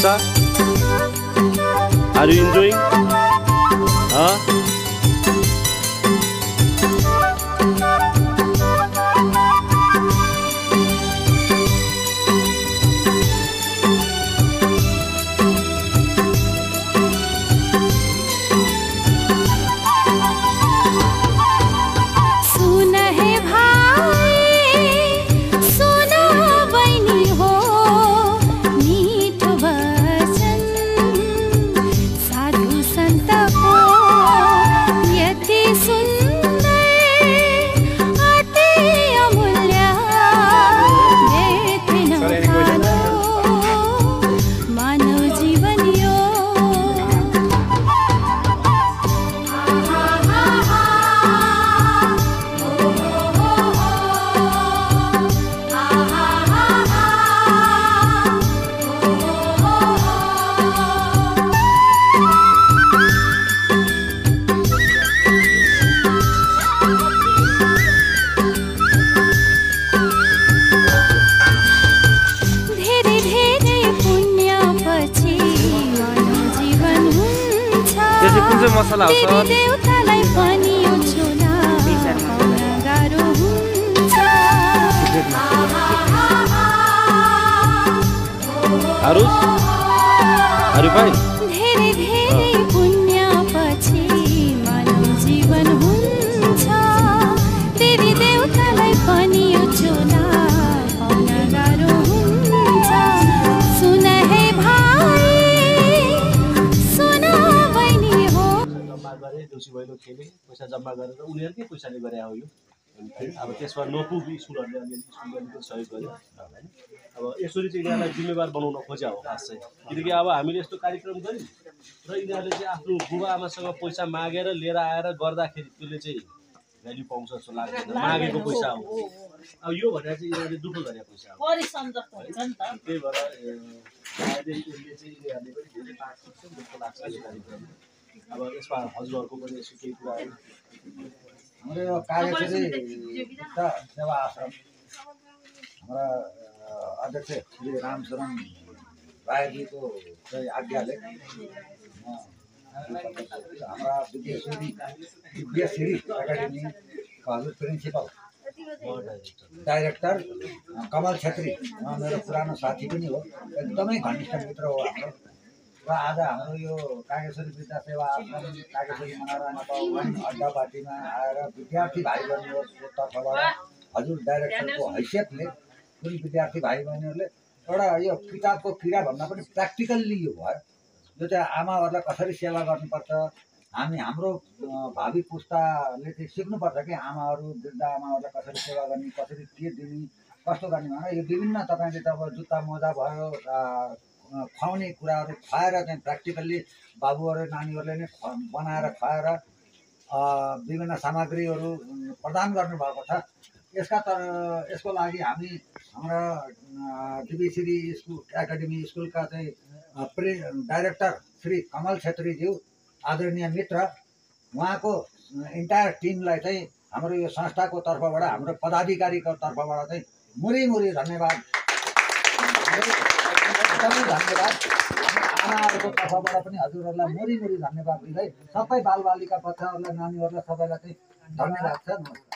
Hamsa? Are you enjoying? Huh? मसला हो sir देवतालाई पनि यो छोला गाह्रो हुन्छ अरु भाइ धेरै धेरै पुण्य पछि मानव जीवन हुन्छ देवी देवतालाई पनि यो छोला गाह्रो हुन्छ सुन हे भाइ देउसी भैलो खेले पैसा जम्मा गरेर उनीहरुकै पैसाले गरे हो यो अब त्यसमा नपुगी स्कुलहरुले अलिअलि स्कुलहरुले सहयोग गर्यो हैन अब यसरी चाहिँ यिनीहरुलाई जिम्मेवार बनाउन खोज्या हो खास चाहिँ किनकि अब हामीले यस्तो कार्यक्रम गर्यौं र यिनीहरुले चाहिँ आफ्नो बुबा आमासँग पैसा मागेर लिएर आएर गर्दाखेरि त्यसले चाहिँ भ्याल्यु पाउँछ जस्तो लाग्दैन मागेको पैसा हो अब यो भनेर चाहिँ यिनीहरुले दुःख गरे पैसा हो परिसञ्जक हुन्छ नि त त्यही भएर सायदै यसले चाहिँ यिनीहरुले पनि धेरै पाठ सिक्छ जस्तो लाग्छ यो कार्यक्रम अब यसमा हजुरहरुको पनि यसो केही कुराहरु हाम्रो यो कार्यश्री सेवा आश्रम हाम्रा अध्यक्ष श्री रामशरण रायजीको चाहिँ आज्ञाले हाम्रा विद्याश्री एकाडेमी हजुर प्रिन्सिपल डाइरेक्टर कमल छेत्री मेरो पुरानो साथी पनि हो एकदमै घनिष्ठ मित्र हो हाम्रो र आज हाम्रो यो कागेश्वरी विद्या सेवा आश्रम कागेश्वरी मनोरञ्जन अड्डा पार्टीमा आएर विद्यार्थी भाइ बहिनीहरूको तर्फबाट हजुर डाइरेक्टरको हैसियतले कुनै विद्यार्थी भाइ बहिनीहरूले एउटा यो किताबको किरा भन्दा पनि प्र्याक्टिकल्ली यो भयो जो चाहिँ आमाहरूलाई कसरी सेवा गर्नुपर्छ हाम्रो भावी पुस्ताले चाहिँ सिक्नुपर्छ कि आमाहरू वृद्ध आमाहरूलाई कसरी सेवा गर्ने कसरी के दिने कस्तो गर्ने भनेर यो विभिन्न तपाईँले त अब जुत्ता मोजा भयो खुवाउने कुराहरू खुवाएर चाहिँ प्र्याक्टिकल्ली बाबुहरू नानीहरूले नै बनाएर खुवाएर विभिन्न सामग्रीहरू प्रदान गर्नुभएको छ यसको लागि हामी हाम्रा डिबिसिडी स्कुल एकाडेमी स्कुलका चाहिँ डाइरेक्टर श्री कमल छेत्रीज्यू आदरणीय मित्र उहाँको इन्टायर टिमलाई चाहिँ हाम्रो यो संस्थाको तर्फबाट हाम्रो पदाधिकारीको तर्फबाट चाहिँ मुरी धन्यवाद धन्यवाद आमाहरूको तर्फबाट पनि हजुरहरूलाई मुरी धन्यवाद दिँदै सबै बालबालिका बच्चाहरूलाई नानीहरूलाई सबैलाई चाहिँ धन्यवाद छ।